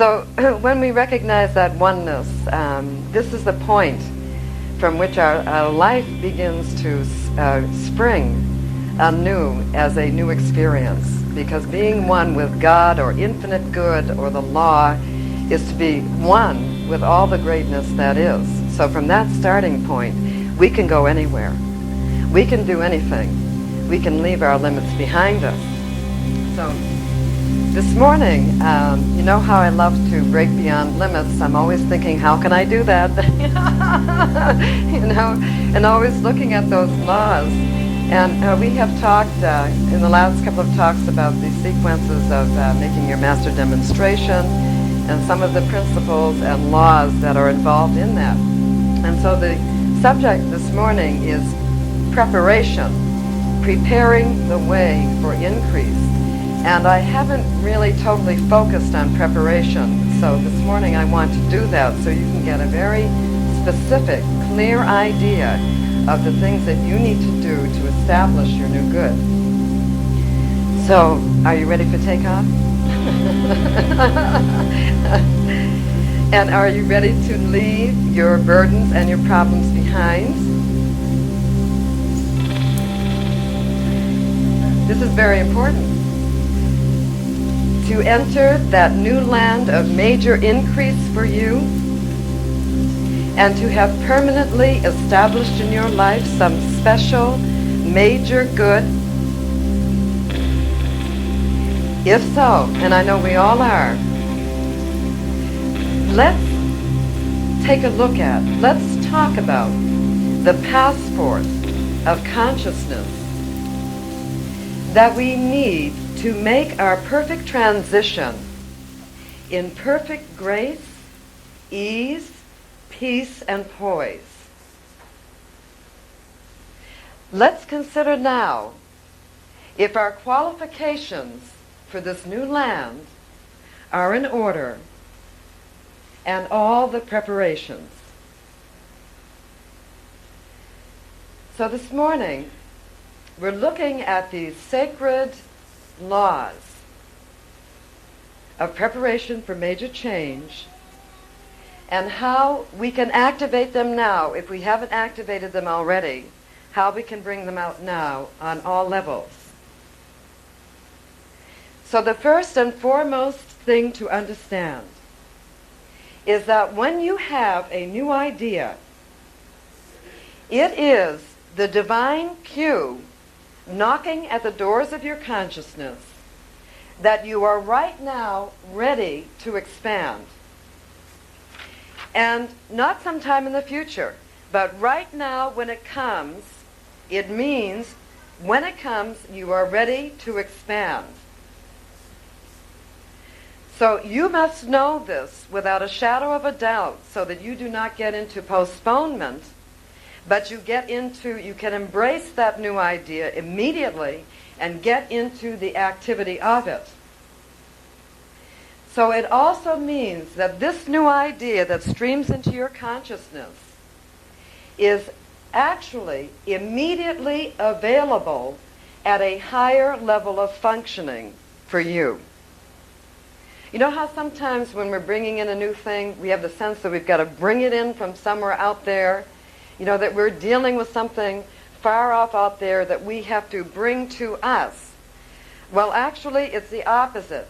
So when we recognize that oneness, this is the point from which our life begins to spring anew as a new experience. Because being one with God or infinite good or the law is to be one with all the greatness that is. So from that starting point, we can go anywhere. We can do anything. We can leave our limits behind us. So this morning, you know how I love to break beyond limits. I'm always thinking, how can I do that? You know, and always looking at those laws. And we have talked in the last couple of talks about the sequences of making your master demonstration and some of the principles and laws that are involved in that. And so the subject this morning is preparation, preparing the way for increase. And I haven't really totally focused on preparation. So this morning I want to do that so you can get a very specific, clear idea of the things that you need to do to establish your new good. So, are you ready for takeoff? And are you ready to leave your burdens and your problems behind? This is very important. To enter that new land of major increase for you, and to have permanently established in your life some special, major good? If so, and I know we all are, let's take a look at, let's talk about the passport of consciousness that we need to make our perfect transition in perfect grace, ease, peace, and poise. Let's consider now if our qualifications for this new land are in order and all the preparations. So this morning, we're looking at these sacred laws of preparation for major change and how we can activate them now, if we haven't activated them already, how we can bring them out now on all levels. So the first and foremost thing to understand is that when you have a new idea, it is the divine cue knocking at the doors of your consciousness that you are right now ready to expand. And not sometime in the future, but right now when it comes, it means when it comes, you are ready to expand. So you must know this without a shadow of a doubt so that you do not get into postponement, but you can embrace that new idea immediately and get into the activity of it. So it also means that this new idea that streams into your consciousness is actually immediately available at a higher level of functioning for you. You know how sometimes when we're bringing in a new thing, we have the sense that we've got to bring it in from somewhere out there, you know, that we're dealing with something far off out there that we have to bring to us. Well, actually, it's the opposite.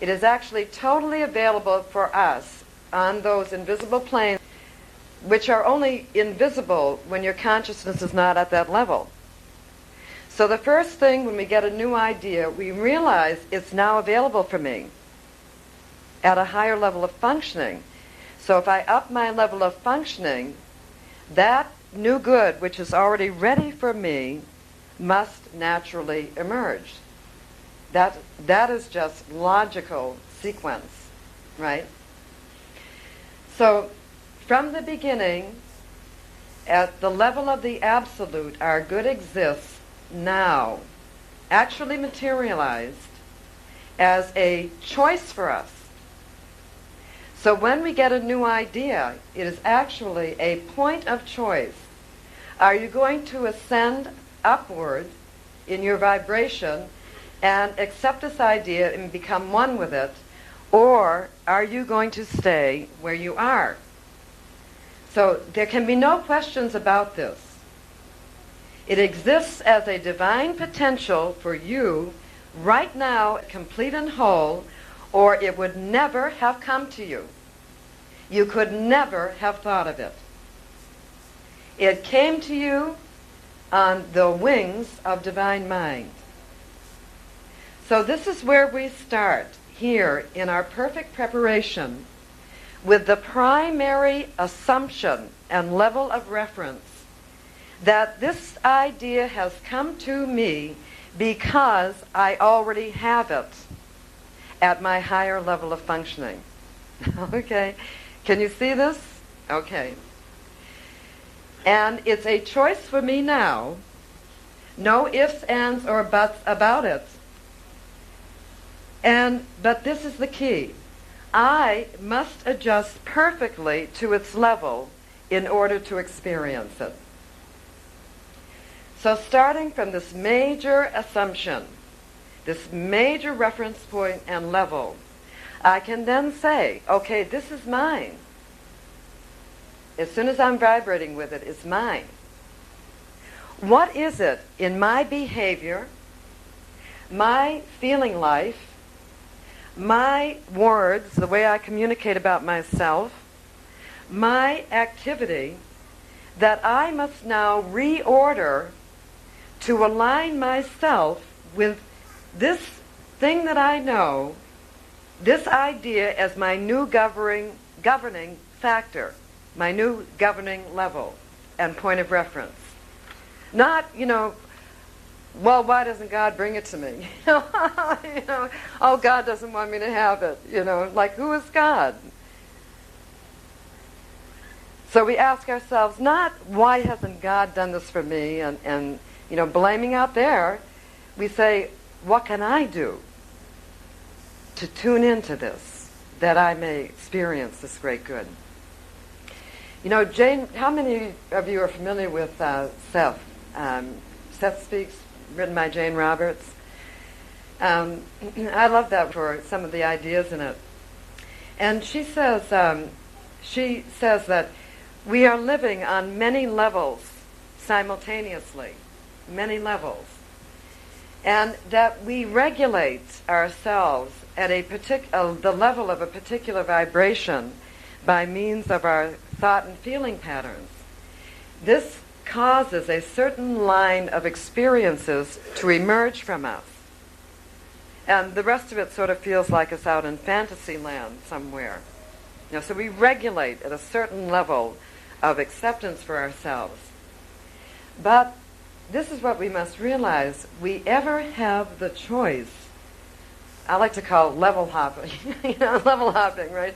It is actually totally available for us on those invisible planes, which are only invisible when your consciousness is not at that level. So the first thing when we get a new idea, we realize it's now available for me at a higher level of functioning. So if I up my level of functioning, that new good, which is already ready for me, must naturally emerge. That is just logical sequence, right? So from the beginning, at the level of the absolute, our good exists now, actually materialized as a choice for us. So when we get a new idea, it is actually a point of choice. Are you going to ascend upward in your vibration and accept this idea and become one with it? Or are you going to stay where you are? So there can be no questions about this. It exists as a divine potential for you right now, complete and whole, or it would never have come to you. You could never have thought of it. It came to you on the wings of divine mind. So this is where we start here in our perfect preparation with the primary assumption and level of reference that this idea has come to me because I already have it at my higher level of functioning. Okay? Can you see this? Okay. And it's a choice for me now. No ifs, ands, or buts about it. But this is the key. I must adjust perfectly to its level in order to experience it. So starting from this major assumption, this major reference point and level, I can then say, okay, this is mine. As soon as I'm vibrating with it, it's mine. What is it in my behavior, my feeling life, my words, the way I communicate about myself, my activity, that I must now reorder to align myself with this thing that I know, this idea as my new governing factor, my new governing level and point of reference. Not, well, why doesn't God bring it to me? Oh, God doesn't want me to have it. Like, who is God? So we ask ourselves, not why hasn't God done this for me and blaming out there. We say, what can I do to tune into this, that I may experience this great good? Jane, how many of you are familiar with Seth? Seth Speaks, written by Jane Roberts. I love that for some of the ideas in it. And she says that we are living on many levels simultaneously, many levels, and that we regulate ourselves at the level of a particular vibration by means of our thought and feeling patterns. This causes a certain line of experiences to emerge from us. And the rest of it sort of feels like it's out in fantasy land somewhere. So we regulate at a certain level of acceptance for ourselves. But this is what we must realize. We ever have the choice, I like to call it level hopping, level hopping, right?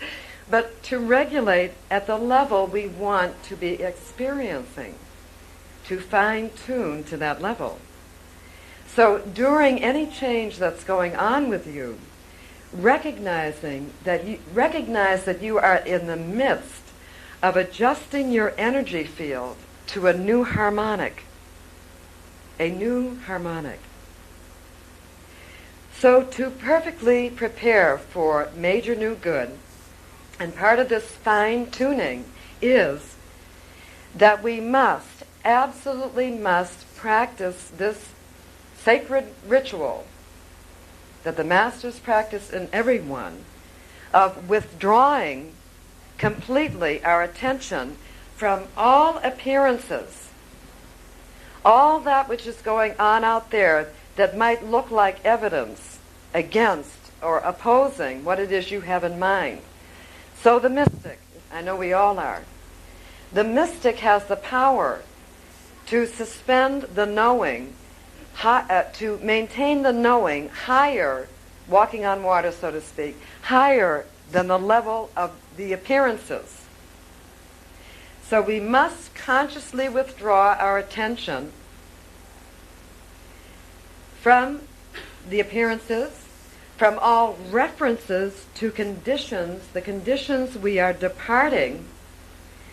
But to regulate at the level we want to be experiencing, to fine-tune to that level. So during any change that's going on with you, recognize that you are in the midst of adjusting your energy field to a new harmonic. A new harmonic. So to perfectly prepare for major new good, and part of this fine-tuning is that we absolutely must practice this sacred ritual that the masters practice in everyone of withdrawing completely our attention from all appearances, all that which is going on out there that might look like evidence against or opposing what it is you have in mind. So the mystic, I know we all are, the mystic has the power to suspend the knowing, to maintain the knowing higher, walking on water, so to speak, higher than the level of the appearances. So we must consciously withdraw our attention from the appearances, from all references to conditions, the conditions we are departing,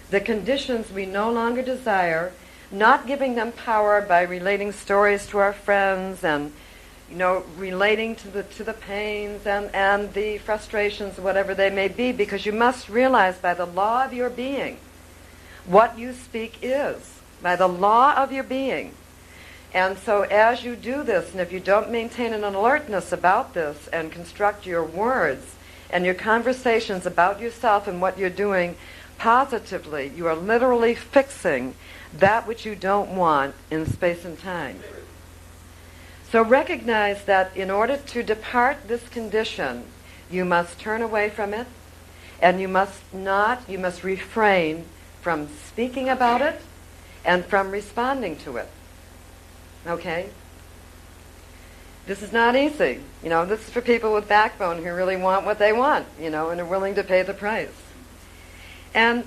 the conditions we no longer desire, not giving them power by relating stories to our friends and, relating to the pains and the frustrations, whatever they may be, because you must realize by the law of your being what you speak is, by the law of your being. And so as you do this, and if you don't maintain an alertness about this and construct your words and your conversations about yourself and what you're doing positively, you are literally fixing that which you don't want in space and time. So recognize that in order to depart this condition, you must turn away from it, and you must refrain from speaking about it and from responding to it. Okay? This is not easy. This is for people with backbone who really want what they want, and are willing to pay the price. And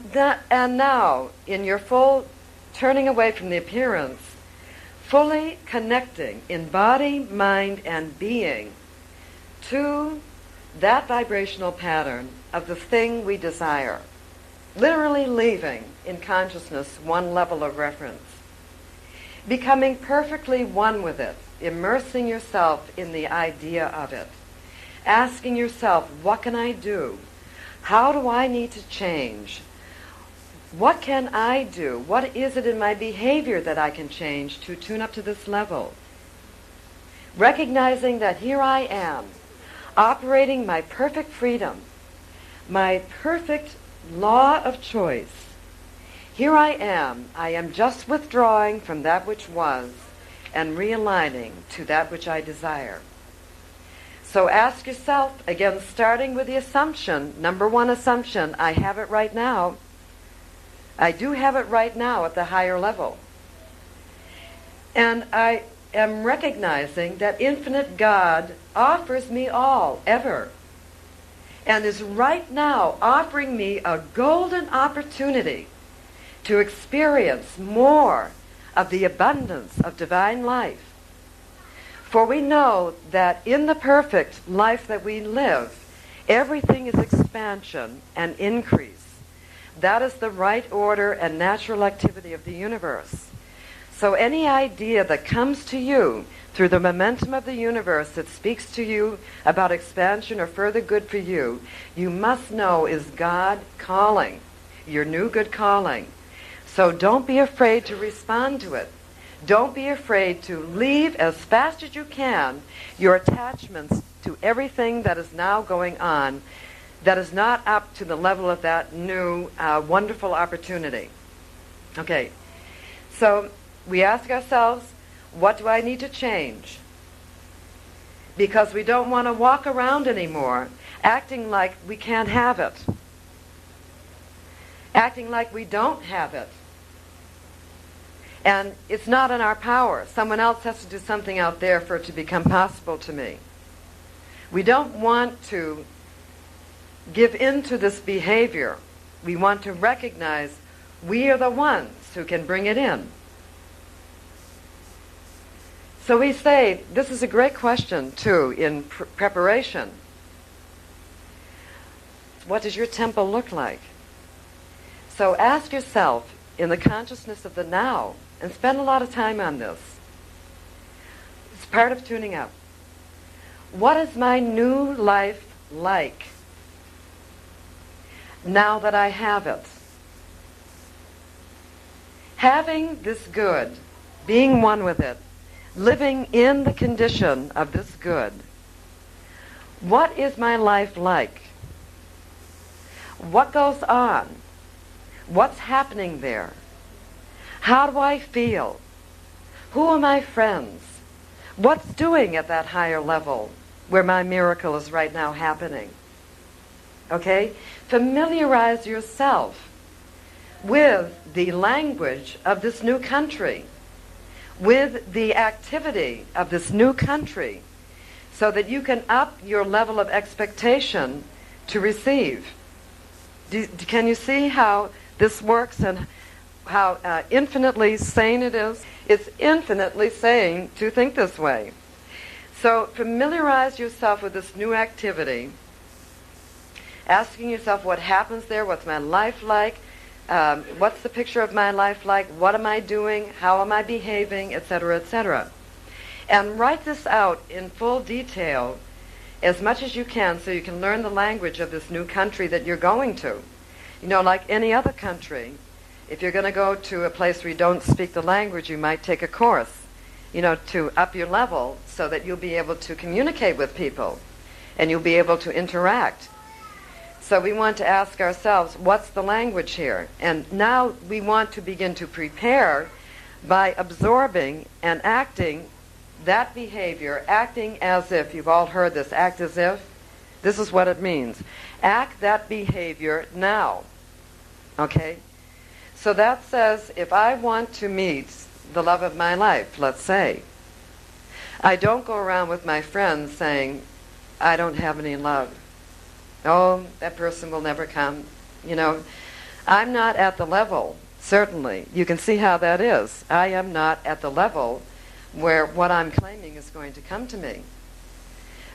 now, in your full turning away from the appearance, fully connecting in body, mind, and being to that vibrational pattern of the thing we desire. Literally leaving in consciousness one level of reference. Becoming perfectly one with it, immersing yourself in the idea of it. Asking yourself, what can I do? How do I need to change? What can I do? What is it in my behavior that I can change to tune up to this level? Recognizing that here I am, operating my perfect freedom, my perfect law of choice. Here I am just withdrawing from that which was and realigning to that which I desire. So ask yourself, again, starting with the assumption, number one assumption, I have it right now. I do have it right now at the higher level. And I am recognizing that infinite God offers me all, ever, and is right now offering me a golden opportunity to experience more of the abundance of divine life. For we know that in the perfect life that we live, everything is expansion and increase. That is the right order and natural activity of the universe. So any idea that comes to you through the momentum of the universe that speaks to you about expansion or further good for you, you must know is God calling, your new good calling. So don't be afraid to respond to it. Don't be afraid to leave as fast as you can your attachments to everything that is now going on that is not up to the level of that new wonderful opportunity. Okay, so we ask ourselves, what do I need to change? Because we don't want to walk around anymore acting like we can't have it. Acting like we don't have it. And it's not in our power. Someone else has to do something out there for it to become possible to me. We don't want to give in to this behavior. We want to recognize we are the ones who can bring it in. So we say, this is a great question too in preparation. What does your temple look like? So ask yourself in the consciousness of the now, and spend a lot of time on this. It's part of tuning up. What is my new life like now that I have it? Having this good, being one with it, living in the condition of this good, what is my life like? What goes on? What's happening there? How do I feel? Who are my friends? What's doing at that higher level where my miracle is right now happening? Okay? Familiarize yourself with the language of this new country, with the activity of this new country, so that you can up your level of expectation to receive. Can you see how this works and how infinitely sane it is? It's infinitely sane to think this way. So familiarize yourself with this new activity, asking yourself what happens there, what's my life like, what's the picture of my life like, what am I doing, how am I behaving, etc., etc. And write this out in full detail as much as you can so you can learn the language of this new country that you're going to. You know, like any other country, if you're going to go to a place where you don't speak the language, you might take a course, you know, to up your level so that you'll be able to communicate with people and you'll be able to interact. So we want to ask ourselves, what's the language here? And now we want to begin to prepare by absorbing and acting that behavior, acting as if, you've all heard this, act as if. This is what it means. Act that behavior now. Okay? So that says, if I want to meet the love of my life, let's say, I don't go around with my friends saying, I don't have any love. Oh, that person will never come. You know, I'm not at the level, certainly. You can see how that is. I am not at the level where what I'm claiming is going to come to me.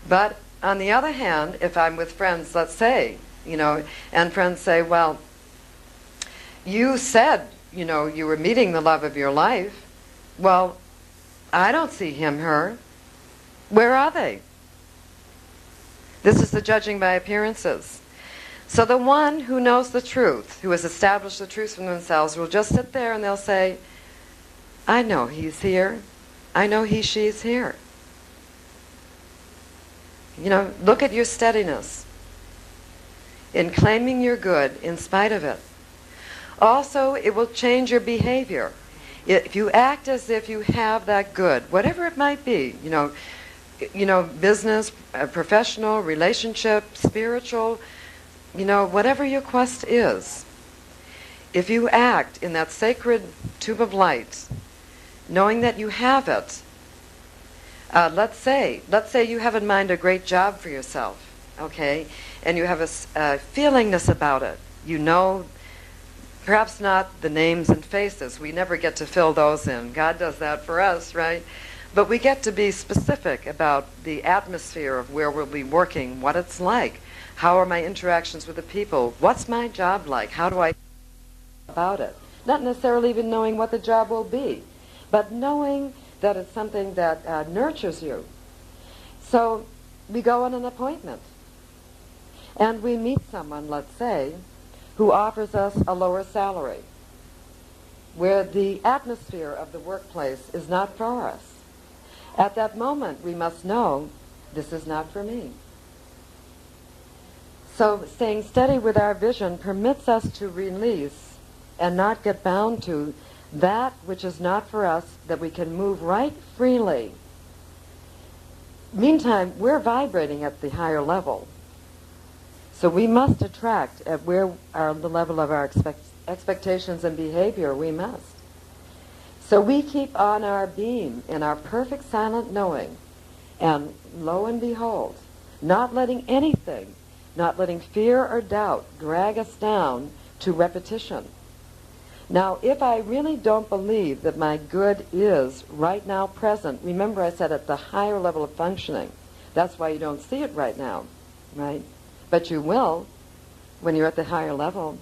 But on the other hand, if I'm with friends, let's say, you know, and friends say, well, you said, you know, you were meeting the love of your life. Well, I don't see him, her. Where are they? This is the judging by appearances. So the one who knows the truth, who has established the truth from themselves, will just sit there and they'll say, I know he's here. I know he, she's here. You know, look at your steadiness in claiming your good in spite of it. Also, it will change your behavior. If you act as if you have that good, whatever it might be, you know, business, professional, relationship, spiritual, you know, whatever your quest is, if you act in that sacred tube of light, knowing that you have it, let's say you have in mind a great job for yourself, okay, and you have a feelingness about it. You know, perhaps not the names and faces. We never get to fill those in. God does that for us, right? But we get to be specific about the atmosphere of where we'll be working, what it's like. How are my interactions with the people? What's my job like? How do I feel about it? Not necessarily even knowing what the job will be, but knowing that it's something that nurtures you. So we go on an appointment, and we meet someone, let's say, who offers us a lower salary, where the atmosphere of the workplace is not for us. At that moment, we must know, this is not for me. So staying steady with our vision permits us to release and not get bound to that which is not for us, that we can move right freely. Meantime, we're vibrating at the higher level. So we must attract at where the level of our expectations and behavior, we must. So we keep on our beam in our perfect silent knowing, and lo and behold, not letting anything, not letting fear or doubt drag us down to repetition. Now, if I really don't believe that my good is right now present, remember I said at the higher level of functioning, that's why you don't see it right now, right? But you will when you're at the higher level.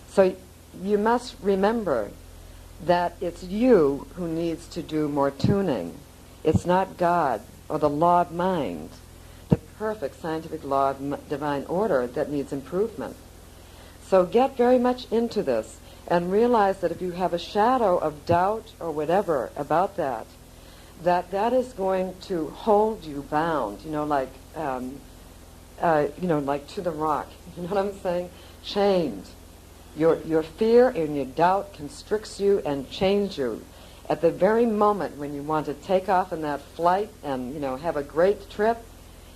So you must remember that it's you who needs to do more tuning. It's not God or the law of mind, the perfect scientific law of divine order that needs improvement. So get very much into this and realize that if you have a shadow of doubt or whatever about that, that is going to hold you bound, like to the rock. You know what I'm saying? Chained. Your fear and your doubt constricts you and chains you. At the very moment when you want to take off in that flight and, have a great trip,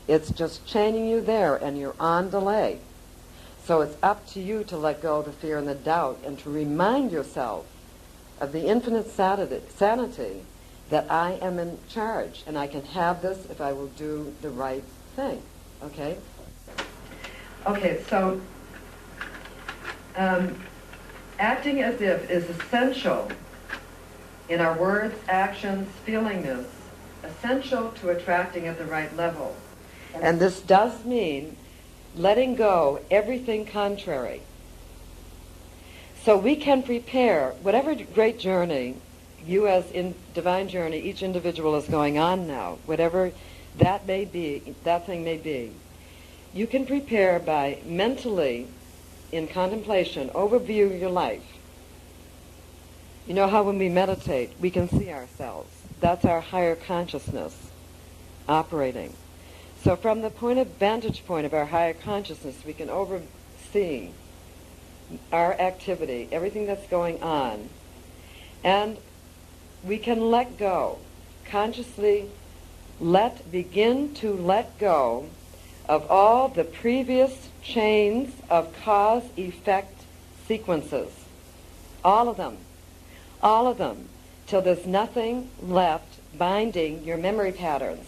it's just chaining you there and you're on delay. So it's up to you to let go of the fear and the doubt and to remind yourself of the infinite sanity that I am in charge and I can have this if I will do the right thing. Okay? Okay, so acting as if is essential in our words, actions, feelingness, essential to attracting at the right level. And this does mean letting go everything contrary. So we can prepare whatever great journey you as in divine journey, each individual is going on now, whatever that may be, that thing may be. You can prepare by mentally, in contemplation, overview your life. You know how when we meditate, we can see ourselves. That's our higher consciousness operating. So from the vantage point of our higher consciousness, we can oversee our activity, everything that's going on, and we can let go, consciously begin to let go of all the previous chains of cause-effect sequences. All of them, till there's nothing left binding your memory patterns.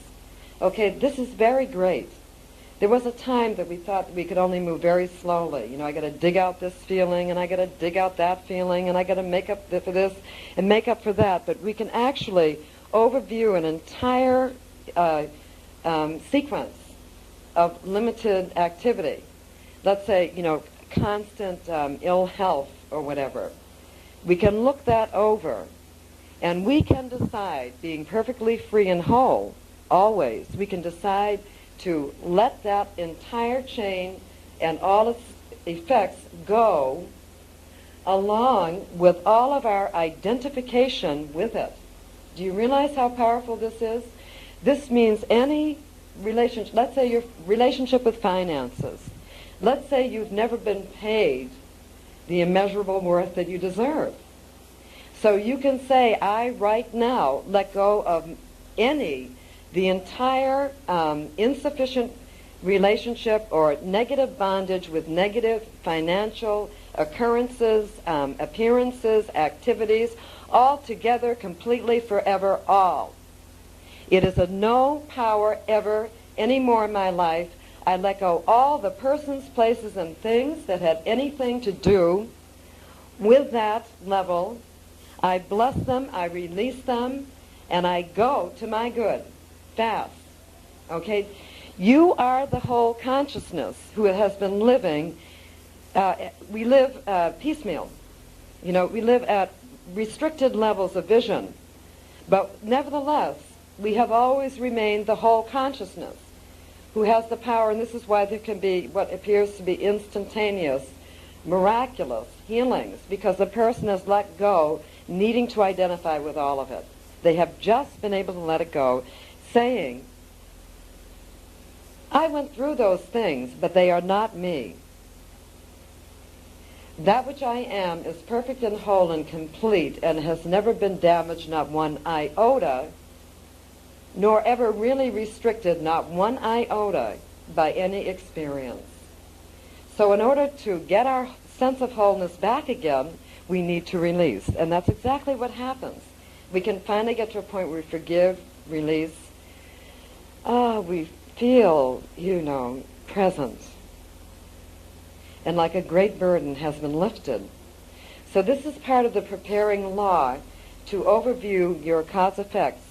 Okay, this is very great. There was a time that we thought we could only move very slowly. You know, I got to dig out this feeling, and I got to dig out that feeling, and I got to make up for this and make up for that. But we can actually overview an entire sequence of limited activity. Let's say, you know, constant ill health or whatever. We can look that over, and we can decide, being perfectly free and whole, always, we can decide to let that entire chain and all its effects go along with all of our identification with it. Do you realize how powerful this is? This means any relationship, let's say your relationship with finances. Let's say you've never been paid the immeasurable worth that you deserve. So you can say, I right now let go of the entire insufficient relationship or negative bondage with negative financial occurrences, appearances, activities, all together, completely, forever, all. It is of no power ever anymore in my life. I let go all the persons, places, and things that had anything to do with that level. I bless them, I release them, and I go to my good. Fast. Okay? You are the whole consciousness who has been living. We live piecemeal. You know, we live at restricted levels of vision. But nevertheless, we have always remained the whole consciousness who has the power, and this is why there can be what appears to be instantaneous, miraculous healings, because the person has let go, needing to identify with all of it. They have just been able to let it go, saying, I went through those things, but they are not me. That which I am is perfect and whole and complete and has never been damaged, not one iota, nor ever really restricted, not one iota, by any experience. So in order to get our sense of wholeness back again, we need to release. And that's exactly what happens. We can finally get to a point where we forgive, release. We feel, you know, present. And like a great burden has been lifted. So this is part of the preparing law to overview your cause effects.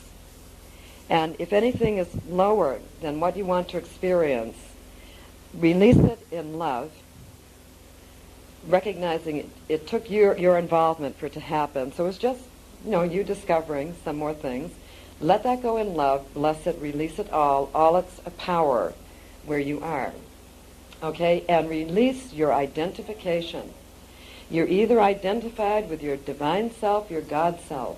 And if anything is lower than what you want to experience, release it in love, recognizing it took your involvement for it to happen. So it's just, you know, you discovering some more things. Let that go in love, bless it, release it all its power where you are. Okay? And release your identification. You're either identified with your divine self, your God self,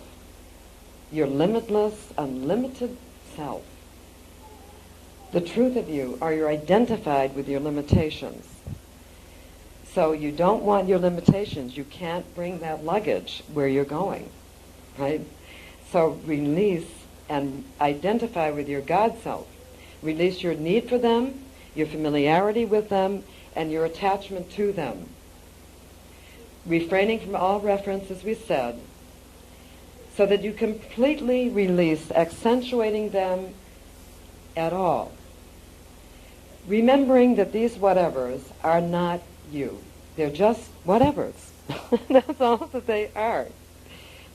your limitless, unlimited self. The truth of you, or you're identified with your limitations. So you don't want your limitations. You can't bring that luggage where you're going, right? So release and identify with your God self. Release your need for them, your familiarity with them, and your attachment to them. Refraining from all reference, as we said, so that you completely release accentuating them at all. Remembering that these whatevers are not you. They're just whatevers. That's all that they are.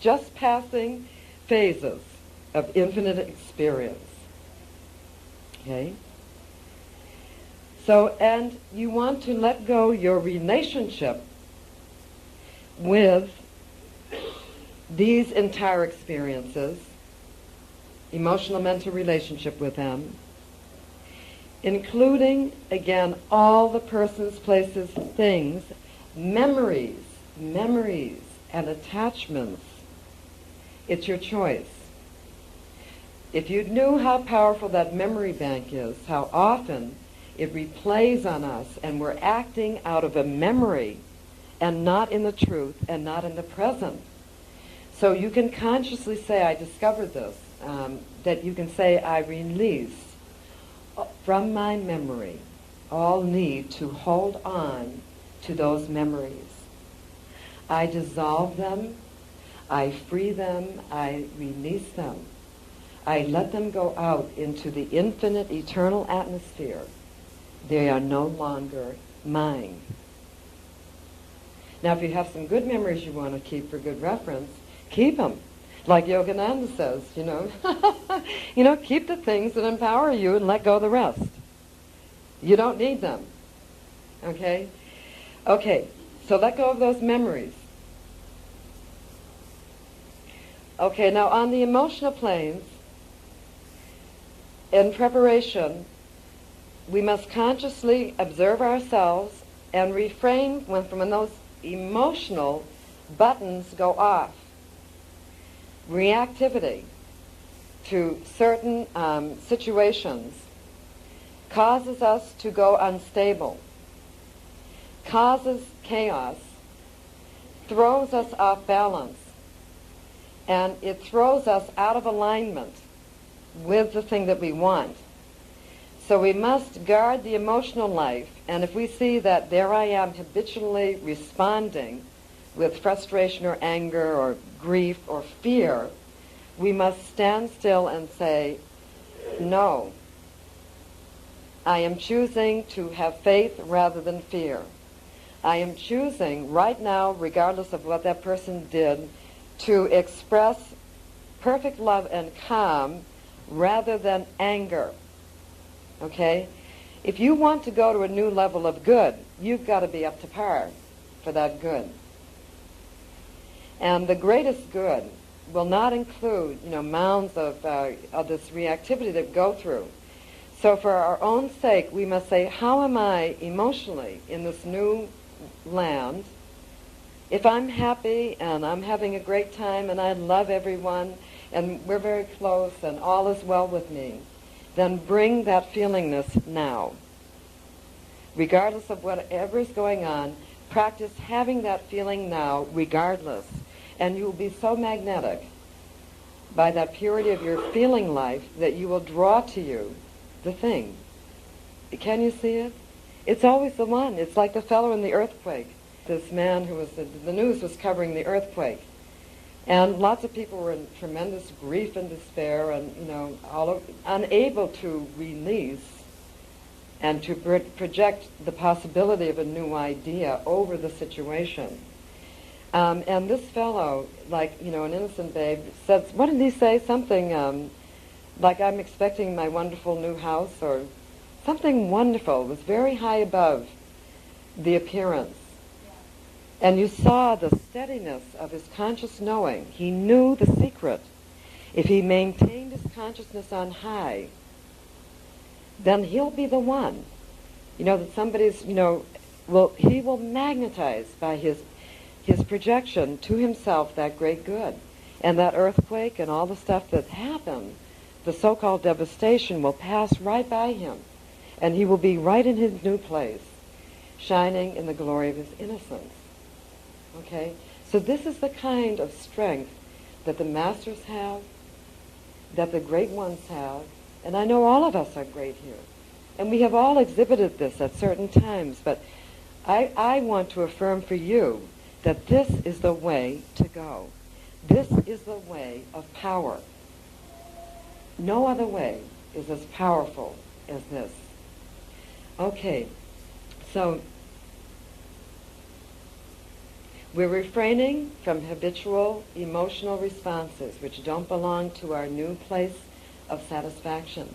Just passing phases of infinite experience. Okay? So, and you want to let go your relationship with these entire experiences, emotional mental relationship with them, including, again, all the persons, places, things, memories, and attachments. It's your choice. If you knew how powerful that memory bank is, how often it replays on us and we're acting out of a memory and not in the truth and not in the present. So you can consciously say, I discovered this, that you can say, I release from my memory all need to hold on to those memories. I dissolve them, I free them, I release them. I let them go out into the infinite, eternal atmosphere. They are no longer mine. Now, if you have some good memories you want to keep for good reference, keep them. Like Yogananda says, keep the things that empower you and let go of the rest. You don't need them. Okay? Okay, so let go of those memories. Okay, now on the emotional planes, in preparation, we must consciously observe ourselves and refrain from when those emotional buttons go off. Reactivity to certain situations causes us to go unstable, causes chaos, throws us off balance, and it throws us out of alignment with the thing that we want. So we must guard the emotional life, and if we see that there I am habitually responding with frustration or anger or grief or fear, we must stand still and say, no, I am choosing to have faith rather than fear. I am choosing right now, regardless of what that person did, to express perfect love and calm rather than anger. Okay? If you want to go to a new level of good, you've got to be up to par for that good. And the greatest good will not include, mounds of this reactivity that we go through. So for our own sake, we must say, how am I emotionally in this new land? If I'm happy and I'm having a great time and I love everyone and we're very close and all is well with me, then bring that feelingness now. Regardless of whatever is going on, practice having that feeling now regardless. And you will be so magnetic by that purity of your feeling life that you will draw to you the thing. Can you see it? It's always the one. It's like the fellow in the earthquake. This man who was, the news was covering the earthquake. And lots of people were in tremendous grief and despair and, unable to release and to project the possibility of a new idea over the situation. And this fellow, like, an innocent babe, said, what did he say? Something like, I'm expecting my wonderful new house, or something wonderful. It was very high above the appearance. And you saw the steadiness of his conscious knowing. He knew the secret. If he maintained his consciousness on high, then he'll be the one. That somebody's, he will magnetize by his projection to himself that great good. And that earthquake and all the stuff that happened, the so-called devastation, will pass right by him. And he will be right in his new place, shining in the glory of his innocence. Okay? So this is the kind of strength that the masters have, that the great ones have, and I know all of us are great here. And we have all exhibited this at certain times, but I want to affirm for you that this is the way to go. This is the way of power. No other way is as powerful as this. Okay, so we're refraining from habitual emotional responses which don't belong to our new place of satisfaction.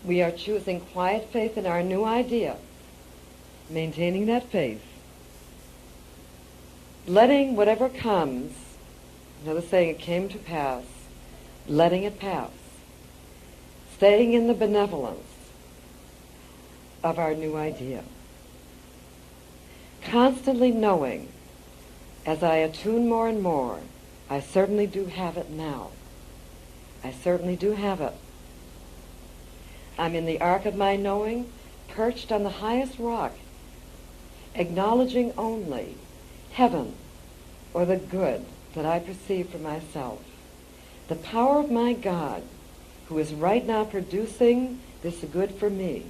We are choosing quiet faith in our new idea, maintaining that faith, letting whatever comes, another saying, it came to pass, letting it pass, staying in the benevolence of our new idea. Constantly knowing, as I attune more and more, I certainly do have it now. I certainly do have it. I'm in the ark of my knowing, perched on the highest rock, acknowledging only heaven or the good that I perceive for myself. The power of my God, who is right now producing this good for me,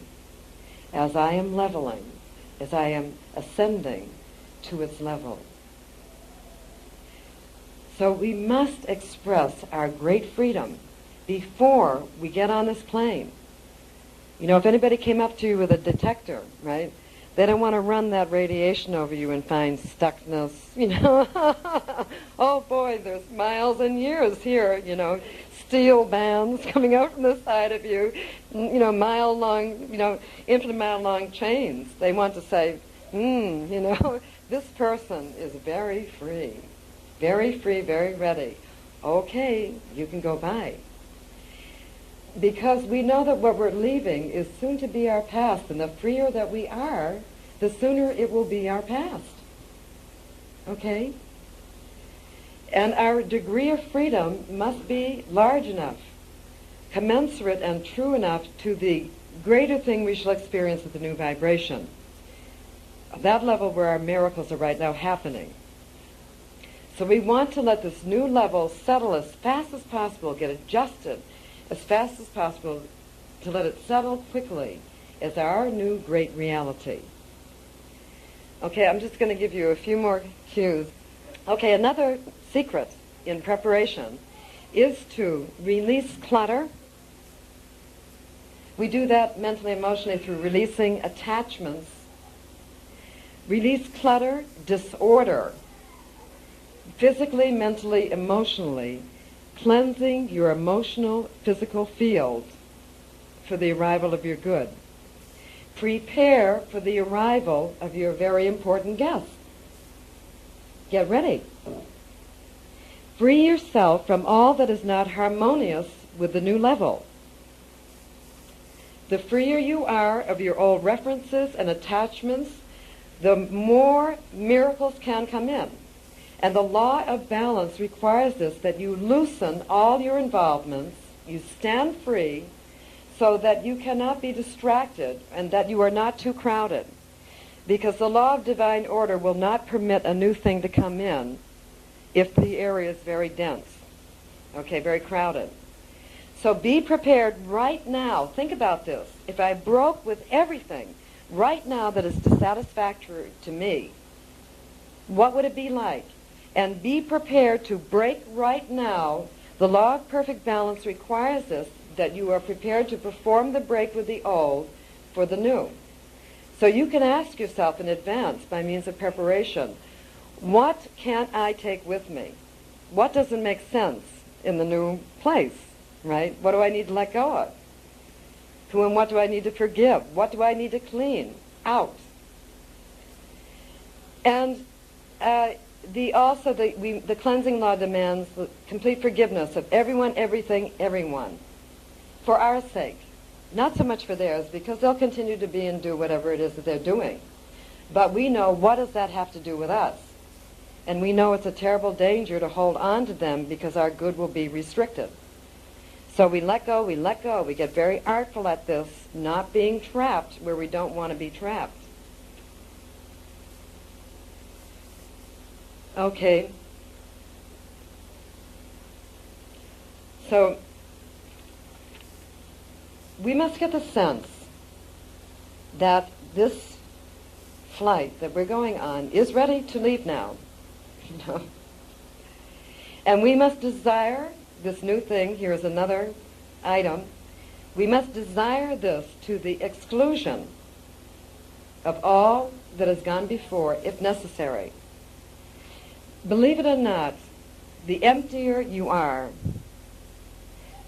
as I am leveling, as I am ascending to its level. So we must express our great freedom before we get on this plane. You know, if anybody came up to you with a detector, right, they don't want to run that radiation over you and find stuckness, you know. Oh boy, there's miles and years here, you know, steel bands coming out from the side of you, you know, mile-long, you know, infinite mile-long chains. They want to say, you know, this person is very free, very ready. Okay, you can go by. Because we know that what we're leaving is soon to be our past, and the freer that we are, the sooner it will be our past. Okay? And our degree of freedom must be large enough, commensurate and true enough to the greater thing we shall experience at the new vibration. That level where our miracles are right now happening. So we want to let this new level settle as fast as possible, get adjusted as fast as possible, to let it settle quickly as our new great reality. Okay, I'm just going to give you a few more cues. Okay, another secret in preparation is to release clutter. We do that mentally, emotionally through releasing attachments. Release clutter, disorder, physically, mentally, emotionally, cleansing your emotional, physical field for the arrival of your good. Prepare for the arrival of your very important guest. Get ready. Free yourself from all that is not harmonious with the new level. The freer you are of your old references and attachments, the more miracles can come in. And the law of balance requires this, that you loosen all your involvements, you stand free, so that you cannot be distracted and that you are not too crowded. Because the law of divine order will not permit a new thing to come in if the area is very dense, okay, very crowded. So be prepared right now. Think about this. If I broke with everything right now that is dissatisfactory to me, what would it be like? And be prepared to break right now. The law of perfect balance requires this, that you are prepared to perform the break with the old for the new. So you can ask yourself in advance by means of preparation, what can't I take with me? What doesn't make sense in the new place, right? What do I need to let go of? Who and what do I need to forgive? What do I need to clean out? And the cleansing law demands the complete forgiveness of everyone, everything, everyone, for our sake. Not so much for theirs, because they'll continue to be and do whatever it is that they're doing. But we know, what does that have to do with us? And we know it's a terrible danger to hold on to them, because our good will be restricted. So we let go, we let go. We get very artful at this, not being trapped where we don't want to be trapped. Okay. So we must get the sense that this flight that we're going on is ready to leave now. You know? And we must desire this new thing. Here's another item. We must desire this to the exclusion of all that has gone before, if necessary. Believe it or not, the emptier you are,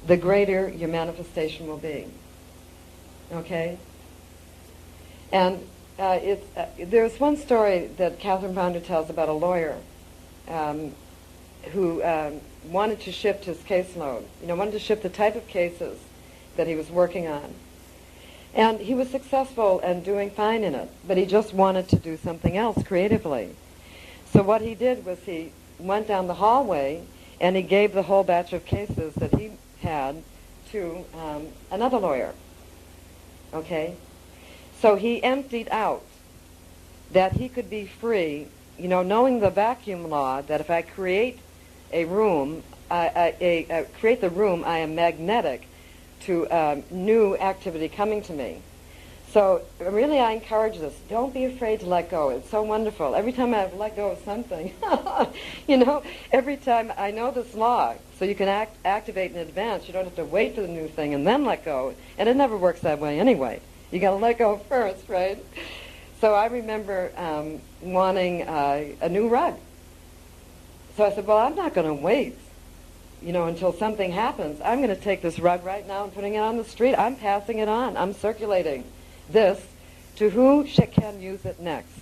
the greater your manifestation will be. Okay? And there's one story that Catherine Ponder tells about a lawyer who wanted to shift his caseload, wanted to shift the type of cases that he was working on. And he was successful and doing fine in it, but he just wanted to do something else creatively. So what he did was he went down the hallway and he gave the whole batch of cases that he had to another lawyer. Okay? So he emptied out that he could be free, knowing the vacuum law, that if I create a room, create the room, I am magnetic to new activity coming to me. So really I encourage this. Don't be afraid to let go. It's so wonderful. Every time I've let go of something, every time I know this law, so you can activate in advance. You don't have to wait for the new thing and then let go. And it never works that way anyway. You got to let go first, right? So I remember wanting a new rug. So I said, well, I'm not going to wait, until something happens. I'm going to take this rug right now and putting it on the street. I'm passing it on. I'm circulating this to who can use it next.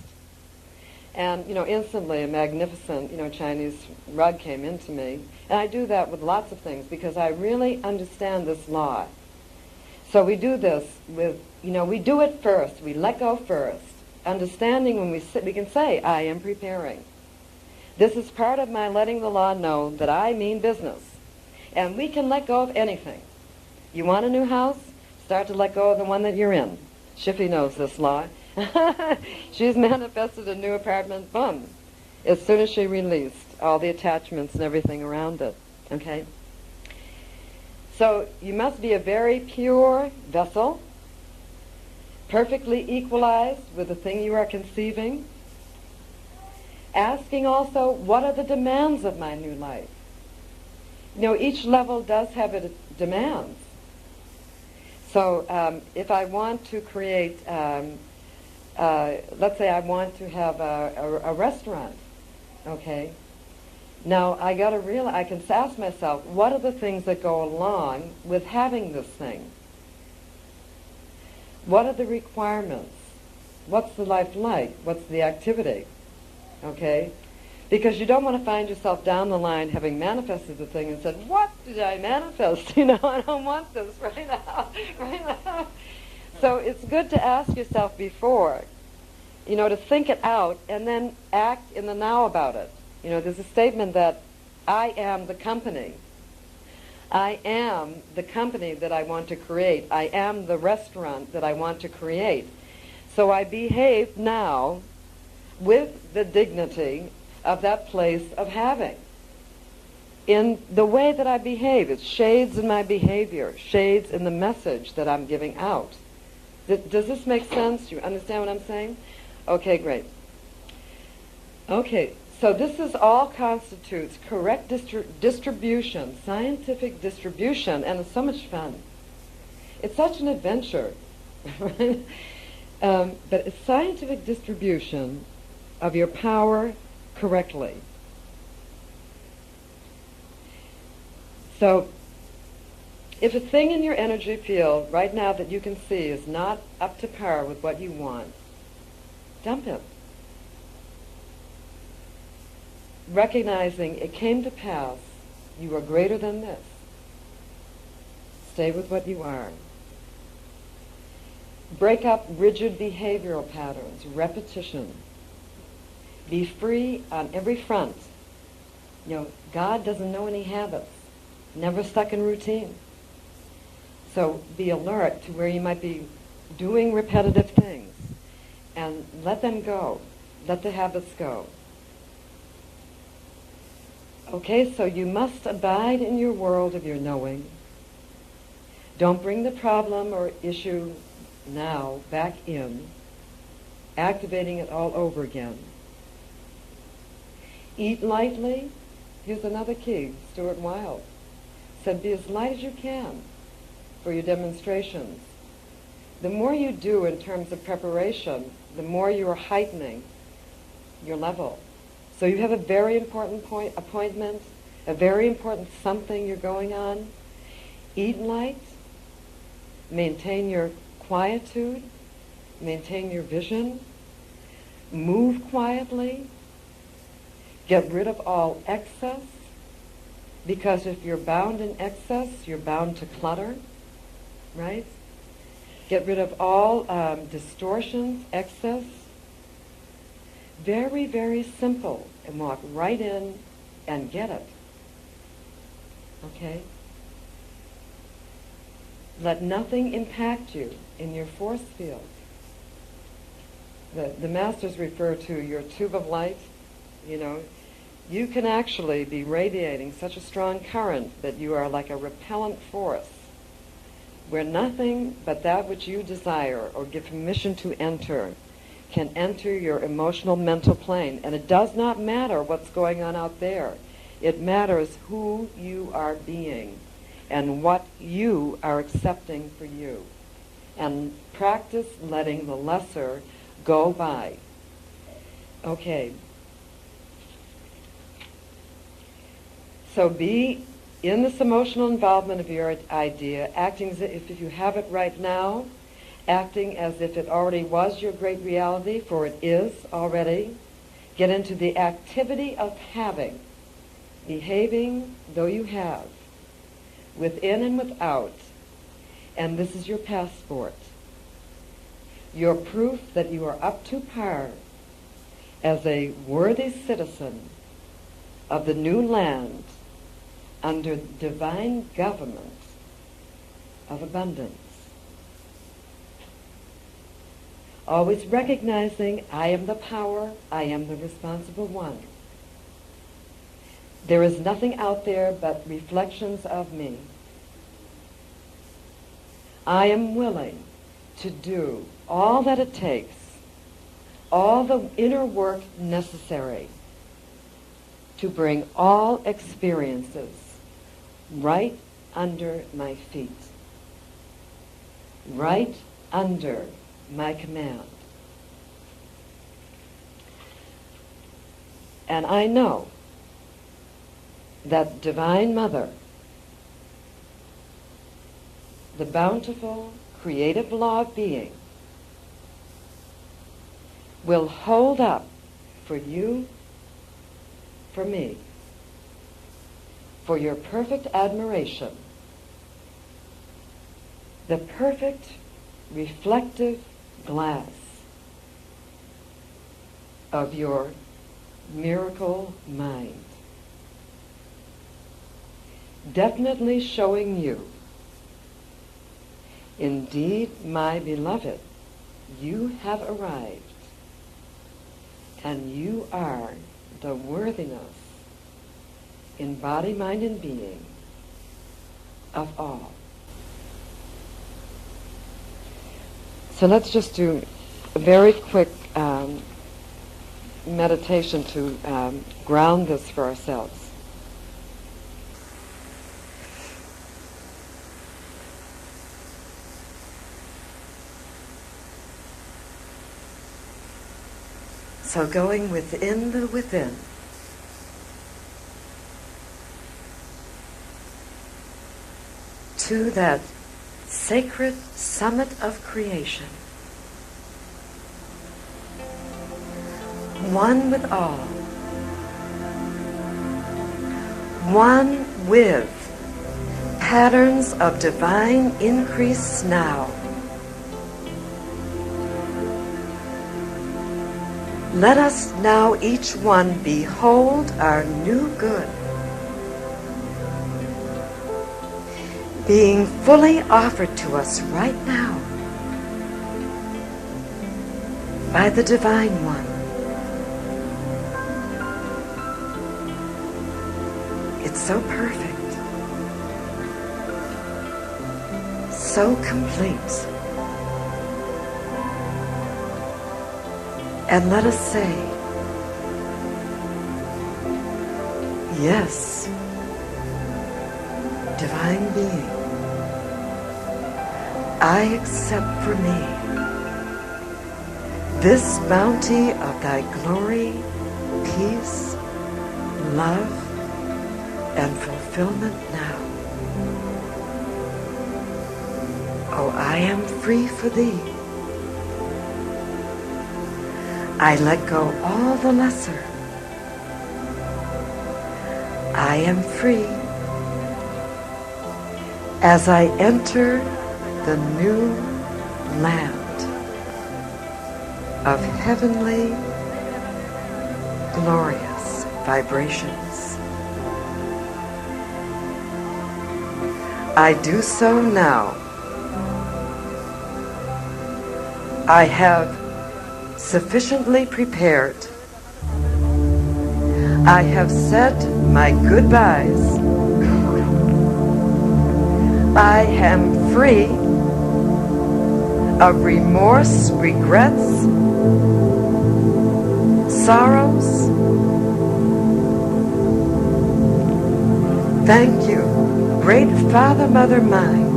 And, instantly a magnificent, Chinese rug came into me. And I do that with lots of things because I really understand this law. So we do this with, we do it first. We let go first. Understanding when we can say, I am preparing. This is part of my letting the law know that I mean business. And we can let go of anything. You want a new house? Start to let go of the one that you're in. Shiffy knows this law. She's manifested a new apartment, boom, as soon as she released all the attachments and everything around it. Okay? So you must be a very pure vessel, perfectly equalized with the thing you are conceiving, asking also, what are the demands of my new life? Each level does have its demands. So if I want to create, let's say I want to have a restaurant, okay? Now I got to realize, I can ask myself, what are the things that go along with having this thing? What are the requirements? What's the life like? What's the activity? Okay? Because you don't want to find yourself down the line having manifested the thing and said, what did I manifest? I don't want this right now. So it's good to ask yourself before, to think it out and then act in the now about it. There's a statement that I am the company. I am the company that I want to create. I am the restaurant that I want to create. So I behave now with the dignity of that place of having. In the way that I behave, it's shades in my behavior, shades in the message that I'm giving out. Does this make sense? You understand what I'm saying? Okay, great. Okay, so this is all constitutes correct distribution, scientific distribution, and it's so much fun. It's such an adventure, right? But it's scientific distribution of your power correctly. So if a thing in your energy field right now that you can see is not up to par with what you want, dump it. Recognizing it came to pass, you are greater than this. Stay with what you are. Break up rigid behavioral patterns, repetition. Be free on every front. God doesn't know any habits, never stuck in routine. So be alert to where you might be doing repetitive things and let them go. Let the habits go. Okay, so you must abide in your world of your knowing. Don't bring the problem or issue now back in, activating it all over again. Eat lightly. Here's another key. Stuart Wilde said, be as light as you can for your demonstrations. The more you do in terms of preparation, the more you are heightening your level. So you have a very important appointment, a very important something you're going on. Eat light. Maintain your quietude. Maintain your vision. Move quietly. Get rid of all excess, because if you're bound in excess, you're bound to clutter, right? Get rid of all distortions, excess. Very, very simple, and walk right in and get it. Okay? Let nothing impact you in your force field. The masters refer to your tube of light. You know, you can actually be radiating such a strong current that you are like a repellent force, where nothing but that which you desire or give permission to enter can enter your emotional mental plane. And it does not matter what's going on out there. It matters who you are being and what you are accepting for you. And practice letting the lesser go by. Okay. So be in this emotional involvement of your idea, acting as if you have it right now, acting as if it already was your great reality, for it is already. Get into the activity of having, behaving though you have, within and without, and this is your passport. Your proof that you are up to par as a worthy citizen of the new land under divine government of abundance. Always recognizing I am the power, I am the responsible one. There is nothing out there but reflections of me. I am willing to do all that it takes, all the inner work necessary to bring all experiences right under my feet, right under my command. And I know that Divine Mother, the bountiful, creative law of being, will hold up for you, for me, for your perfect admiration, the perfect reflective glass of your miracle mind, definitely showing you, indeed, my beloved, you have arrived, and you are the worthiness in body, mind, and being of all. So let's just do a very quick meditation to ground this for ourselves. So going within the within. To that sacred summit of creation. One with all. One with patterns of divine increase now. Let us now each one behold our new good, being fully offered to us right now by the Divine One. It's so perfect, so complete. And let us say, yes, Divine Being, I accept for me this bounty of thy glory, peace, love, and fulfillment now. Oh, I am free for thee. I let go all the lesser I am free as I enter the new land of heavenly, glorious vibrations. I do so now. I have sufficiently prepared. I have said my goodbyes. I am free of remorse, regrets, sorrows. Thank you, great Father, Mother mine,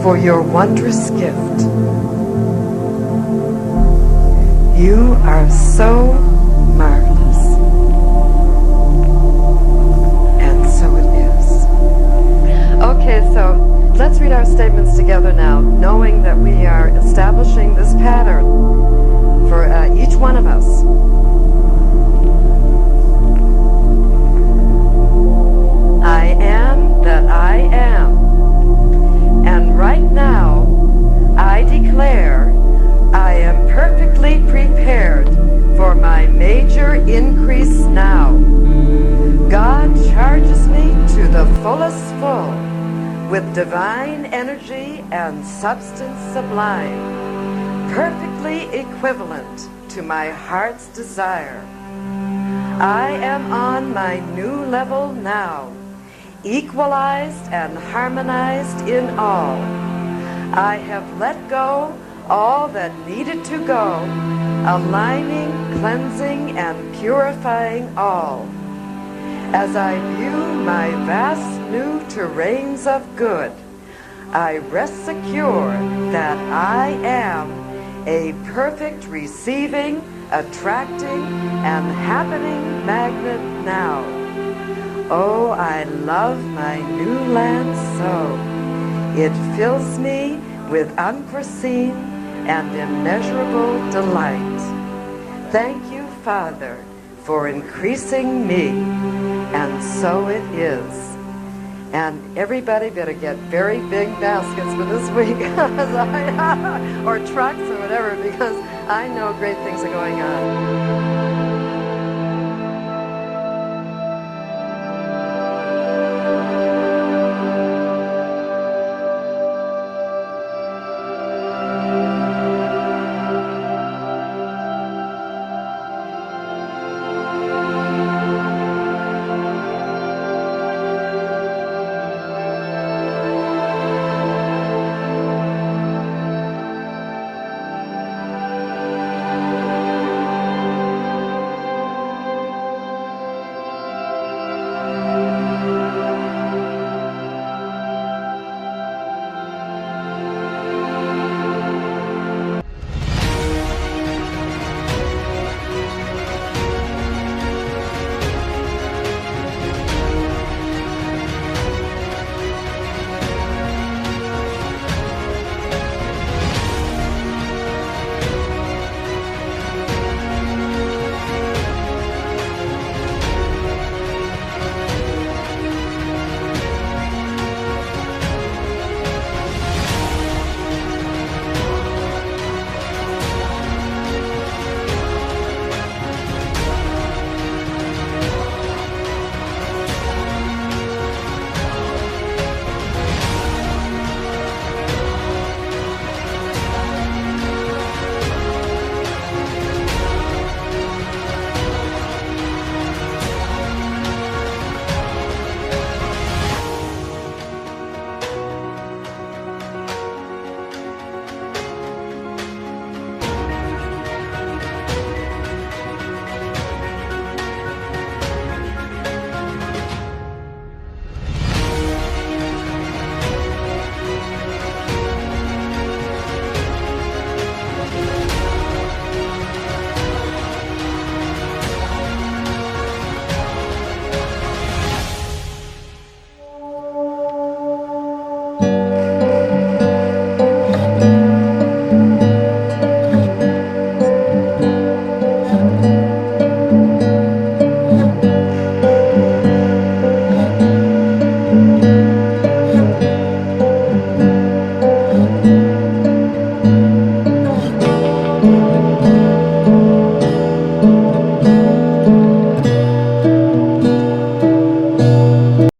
for your wondrous gift. You are so marvelous. And so it is. Okay, so let's read our statements together now, knowing that we are establishing this pattern for each one of us. I am that I am. And right now, I declare I am perfectly prepared for my major increase now. God charges me to the fullest full with divine energy and substance sublime, perfectly equivalent to my heart's desire. I am on my new level now, equalized and harmonized in all. I have let go all that needed to go, aligning, cleansing, and purifying all. As I view my vast new terrains of good, I rest secure that I am a perfect receiving, attracting, and happening magnet now. Oh, I love my new land so. It fills me with unforeseen and immeasurable delight. Thank you, Father, for increasing me, and so it is. And everybody better get very big baskets for this week, or trucks or whatever, because I know great things are going on.